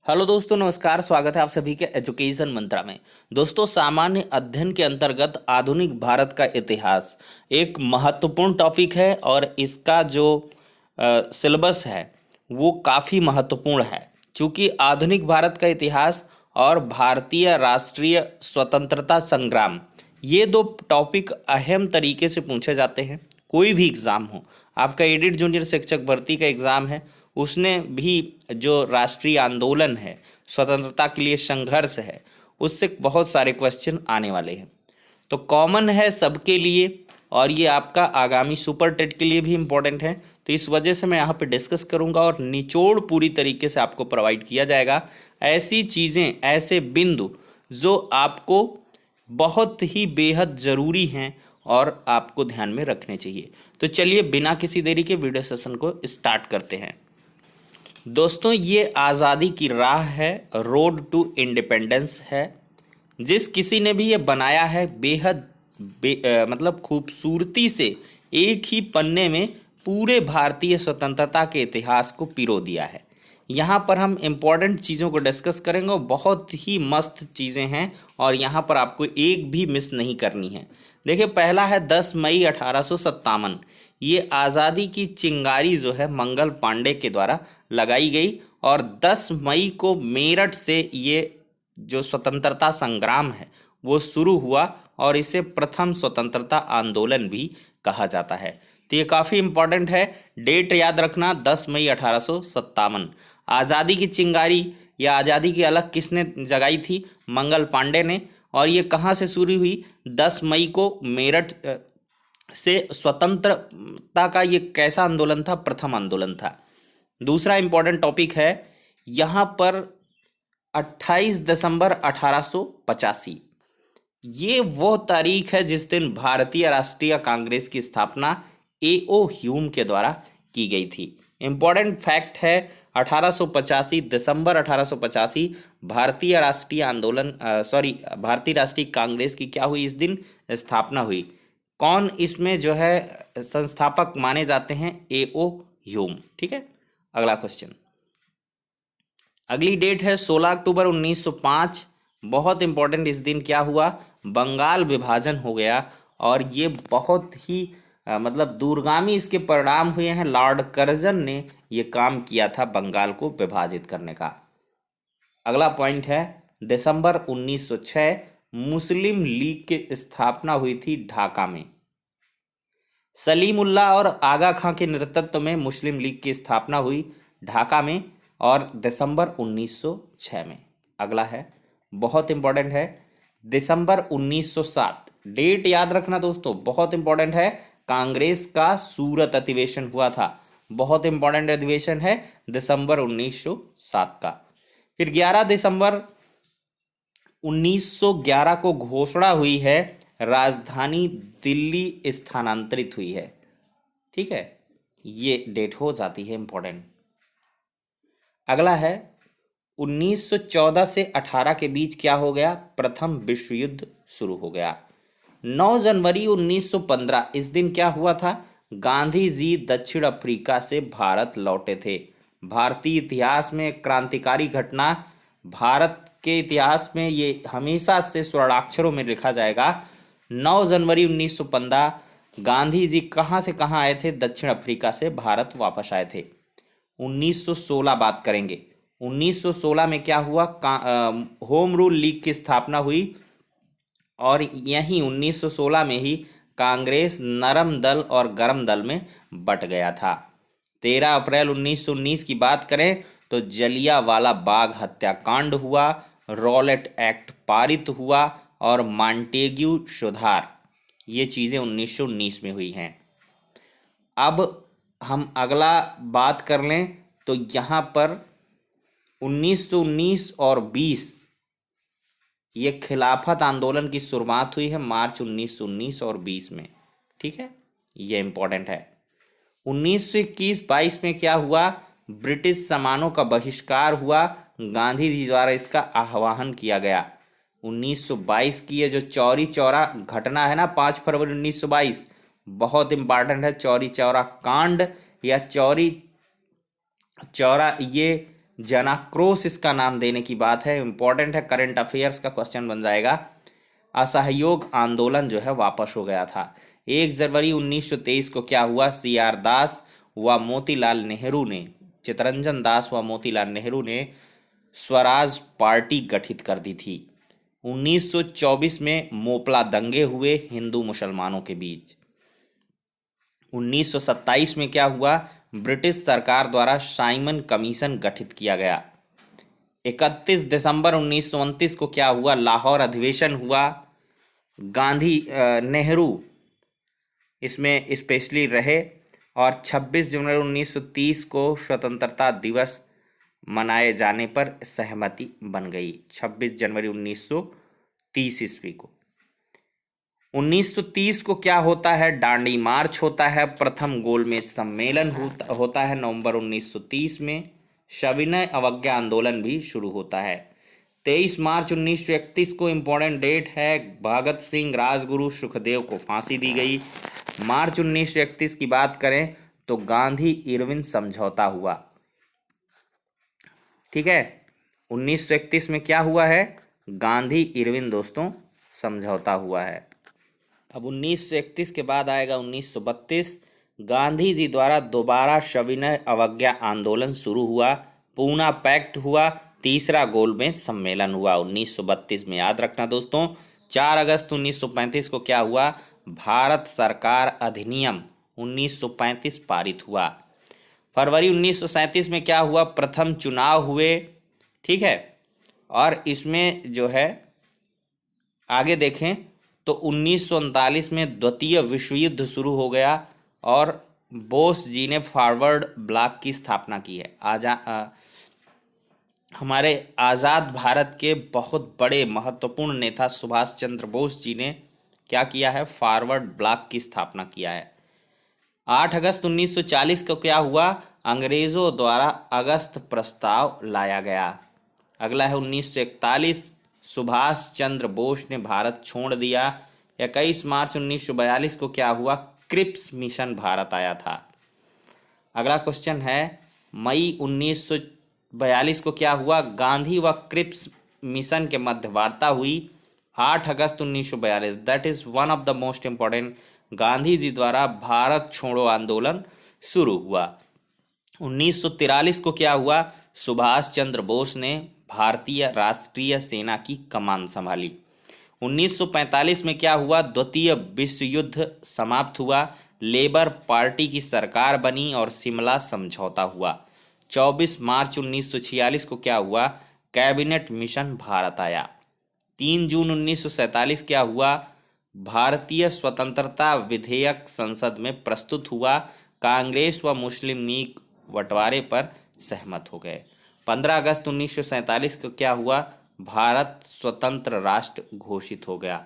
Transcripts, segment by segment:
Hello दोस्तों, नमस्कार। स्वागत है आप सभी के एजुकेशन मंत्रा में। दोस्तों, सामान्य अध्ययन के अंतर्गत आधुनिक भारत का इतिहास एक महत्वपूर्ण टॉपिक है और इसका जो सिलेबस है वो काफ़ी महत्वपूर्ण है। क्योंकि आधुनिक भारत का इतिहास और भारतीय राष्ट्रीय स्वतंत्रता संग्राम, ये दो टॉपिक अहम तरीके से पूछे जाते हैं। कोई भी एग्ज़ाम हो, आपका एडिट जूनियर शिक्षक भर्ती का एग्ज़ाम है, उसने भी जो राष्ट्रीय आंदोलन है, स्वतंत्रता के लिए संघर्ष है, उससे बहुत सारे क्वेश्चन आने वाले हैं। तो कॉमन है सबके लिए और ये आपका आगामी सुपर टेट के लिए भी इम्पोर्टेंट है। तो इस वजह से मैं यहाँ पे डिस्कस करूँगा और निचोड़ पूरी तरीके से आपको प्रोवाइड किया जाएगा। ऐसी चीज़ें, ऐसे बिंदु जो आपको बहुत ही बेहद ज़रूरी हैं और आपको ध्यान में रखने चाहिए। तो चलिए बिना किसी देरी के वीडियो सेशन को स्टार्ट करते हैं। दोस्तों, ये आज़ादी की राह है, रोड टू इंडिपेंडेंस है। जिस किसी ने भी ये बनाया है बेहद मतलब खूबसूरती से एक ही पन्ने में पूरे भारतीय स्वतंत्रता के इतिहास को पिरो दिया है। यहाँ पर हम इम्पोर्टेंट चीज़ों को डिस्कस करेंगे और बहुत ही मस्त चीज़ें हैं और यहाँ पर आपको एक भी मिस नहीं करनी है। देखिए, पहला है 10 मई 1857। ये आज़ादी की चिंगारी जो है मंगल पांडे के द्वारा लगाई गई और 10 मई को मेरठ से ये जो स्वतंत्रता संग्राम है वो शुरू हुआ और इसे प्रथम स्वतंत्रता आंदोलन भी कहा जाता है। तो ये काफ़ी इम्पोर्टेंट है, डेट याद रखना, 10 मई 1857। आज़ादी की चिंगारी या आज़ादी की अलग किसने जगाई थी? मंगल पांडे ने। और ये कहाँ से शुरू हुई? 10 मई को मेरठ से। स्वतंत्रता का ये कैसा आंदोलन था? प्रथम आंदोलन था। दूसरा इंपॉर्टेंट टॉपिक है यहाँ पर 28 दिसंबर 1885। ये वो तारीख है जिस दिन भारतीय राष्ट्रीय कांग्रेस की स्थापना A.O. ह्यूम के द्वारा की गई थी। इंपॉर्टेंट फैक्ट है, 1885 दिसंबर 1885 भारतीय राष्ट्रीय आंदोलन भारतीय राष्ट्रीय कांग्रेस की क्या हुई? इस दिन स्थापना हुई। कौन इसमें जो है संस्थापक माने जाते हैं? A.O. ह्यूम। ठीक है, अगला क्वेश्चन। अगली डेट है 16 अक्टूबर 1905। बहुत इंपॉर्टेंट, इस दिन क्या हुआ? बंगाल विभाजन हो गया और ये बहुत ही मतलब दूरगामी इसके परिणाम हुए हैं। लॉर्ड कर्जन ने ये काम किया था बंगाल को विभाजित करने का। अगला पॉइंट है, दिसंबर 1906 मुस्लिम लीग की स्थापना हुई थी ढाका में। सलीमुल्लाह और आगा खां के नेतृत्व में मुस्लिम लीग की स्थापना हुई ढाका में और दिसंबर 1906 में। अगला है, बहुत इंपॉर्टेंट है, दिसंबर 1907। डेट याद रखना दोस्तों, बहुत इंपॉर्टेंट है। कांग्रेस का सूरत अधिवेशन हुआ था। बहुत इंपॉर्टेंट अधिवेशन है, दिसंबर 1907 का। फिर 11 दिसंबर 1911 को घोषणा हुई है, राजधानी दिल्ली स्थानांतरित हुई है। ठीक है, ये डेट हो जाती है इंपॉर्टेंट। अगला है, 1914 से 18 के बीच क्या हो गया? प्रथम विश्व युद्ध शुरू हो गया। 9 जनवरी 1915 इस दिन क्या हुआ था? गांधी जी दक्षिण अफ्रीका से भारत लौटे थे। भारतीय इतिहास में क्रांतिकारी घटना, भारत के इतिहास में ये हमेशा से स्वर्णाक्षरों में लिखा जाएगा। 9 जनवरी 1915 गांधी जी कहाँ से कहाँ आए थे? दक्षिण अफ्रीका से भारत वापस आए थे। 1916 बात करेंगे। 1916 में क्या हुआ? होम रूल लीग की स्थापना हुई और यहीं 1916 में ही कांग्रेस नरम दल और गरम दल में बट गया था। 13 अप्रैल 1919 की बात करें तो जलियांवाला बाग हत्याकांड हुआ, रॉलेट एक्ट पारित हुआ और मॉन्टेग्यू सुधार, ये चीज़ें 1919 में हुई हैं। अब हम अगला बात कर लें तो यहाँ पर 1919 और 20 ये खिलाफत आंदोलन की शुरुआत हुई है मार्च 1919 और 20 में। ठीक है, ये इंपॉर्टेंट है। 1921-22 में क्या हुआ? ब्रिटिश सामानों का बहिष्कार हुआ, गांधी जी द्वारा इसका आह्वान किया गया। 1922 की ये जो चौरी चौरा घटना है ना, 5 फरवरी 1922, बहुत इंपॉर्टेंट है। चौरी चौरा कांड या चौरी चौरा, ये जनाक्रोश इसका नाम देने की बात है, इंपॉर्टेंट है, करंट अफेयर्स का क्वेश्चन बन जाएगा। असहयोग आंदोलन जो है वापस हो गया था। 1 जनवरी 1923 को क्या हुआ, CR दास व मोतीलाल नेहरू ने, चितरंजन दास व मोतीलाल नेहरू ने स्वराज पार्टी गठित कर दी थी। 1924 में मोपला दंगे हुए हिंदू मुसलमानों के बीच। 1927 में क्या हुआ, ब्रिटिश सरकार द्वारा साइमन कमीशन गठित किया गया। 31 दिसंबर 1929 को क्या हुआ, लाहौर अधिवेशन हुआ। गांधी नेहरू इसमें स्पेशली रहे। और 26 जनवरी 1930 को स्वतंत्रता दिवस मनाए जाने पर सहमति बन गई, 26 जनवरी 1930 ईस्वी को। 1930 को क्या होता है, दांडी मार्च होता है। प्रथम गोलमेज सम्मेलन होता है नवंबर 1930 में। सविनय अवज्ञा आंदोलन भी शुरू होता है। 23 मार्च 1931 को इम्पोर्टेंट डेट है, भगत सिंह, राजगुरु, सुखदेव को फांसी दी गई। मार्च 1931 की बात करें तो गांधी इरविन समझौता हुआ। ठीक है, 1931 में क्या हुआ है, गांधी इरविन दोस्तों समझौता हुआ है। अब 1931 के बाद आएगा 1932। गांधी जी द्वारा दोबारा सविनय अवज्ञा आंदोलन शुरू हुआ। पूना पैक्ट हुआ। तीसरा गोलमेज सम्मेलन हुआ 1932 में, याद रखना दोस्तों। 4 अगस्त 1935 को क्या हुआ, भारत सरकार अधिनियम 1935 पारित हुआ। फरवरी 1937 में क्या हुआ, प्रथम चुनाव हुए। ठीक है, और इसमें जो है आगे देखें तो 1939 में द्वितीय विश्व युद्ध शुरू हो गया और बोस जी ने फॉरवर्ड ब्लॉक की स्थापना की है। हमारे आज़ाद भारत के बहुत बड़े महत्वपूर्ण नेता सुभाष चंद्र बोस जी ने क्या किया है, फॉरवर्ड ब्लॉक की स्थापना किया है। 8 अगस्त 1940 को क्या हुआ, अंग्रेजों द्वारा अगस्त प्रस्ताव लाया गया। अगला है 1941, सुभाष चंद्र बोस ने भारत छोड़ दिया। 21 मार्च 1942 को क्या हुआ, क्रिप्स मिशन भारत आया था। अगला क्वेश्चन है, मई 1942 को क्या हुआ, गांधी व क्रिप्स मिशन के मध्य वार्ता हुई। 8 अगस्त 1942, that is one of the most important, Gandhi ji द्वारा भारत छोड़ो आंदोलन शुरू हुआ। 1943 को क्या हुआ, सुभाष चंद्र बोस ने भारतीय राष्ट्रीय सेना की कमान संभाली। 1945 में क्या हुआ, द्वितीय विश्व युद्ध समाप्त हुआ। लेबर पार्टी की सरकार बनी और शिमला समझौता हुआ। 24 मार्च 1946 को क्या हुआ, कैबिनेट मिशन भारत आया। 3 जून 1947 क्या हुआ, भारतीय स्वतंत्रता विधेयक संसद में प्रस्तुत हुआ। कांग्रेस व मुस्लिम लीग बंटवारे पर सहमत हो गए। 15 अगस्त 1947 को क्या हुआ, भारत स्वतंत्र राष्ट्र घोषित हो गया।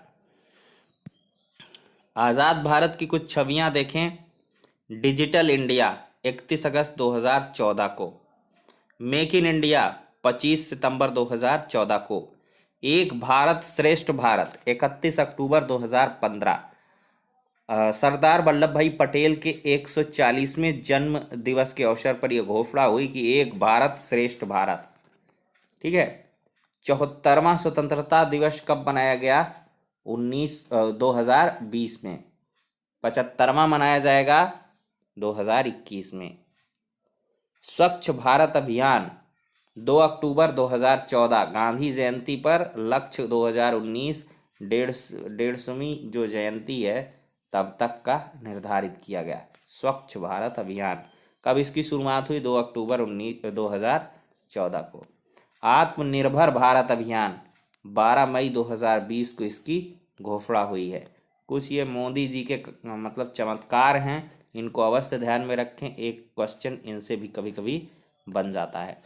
आज़ाद भारत की कुछ छवियां देखें। डिजिटल इंडिया 31 अगस्त 2014 को, मेक इन इंडिया 25 सितंबर 2014 को, एक भारत श्रेष्ठ भारत 31 अक्टूबर 2015, सरदार वल्लभ भाई पटेल के 140वें जन्म दिवस के अवसर पर यह घोषणा हुई कि एक भारत श्रेष्ठ भारत। ठीक है, 74वां स्वतंत्रता दिवस कब मनाया गया, 2020 में। 75वां मनाया जाएगा 2021 में। स्वच्छ भारत अभियान 2 अक्टूबर 2014, गांधी जयंती पर लक्ष्य 2019 150वीं जो जयंती है तब तक का निर्धारित किया गया। स्वच्छ भारत अभियान कब इसकी शुरुआत हुई, 2 अक्टूबर 2014 को। आत्मनिर्भर भारत अभियान 12 मई 2020 को इसकी घोषणा हुई है। कुछ ये मोदी जी के मतलब चमत्कार हैं, इनको अवश्य ध्यान में रखें, एक क्वेश्चन इनसे भी कभी कभी बन जाता है।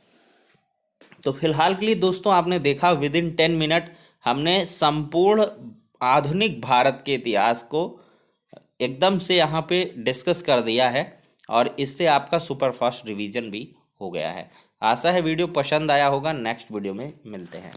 तो फिलहाल के लिए दोस्तों आपने देखा विद इन 10 मिनट हमने संपूर्ण आधुनिक भारत के इतिहास को एकदम से यहाँ पे डिस्कस कर दिया है और इससे आपका सुपरफास्ट रिवीजन भी हो गया है। आशा है वीडियो पसंद आया होगा। नेक्स्ट वीडियो में मिलते हैं।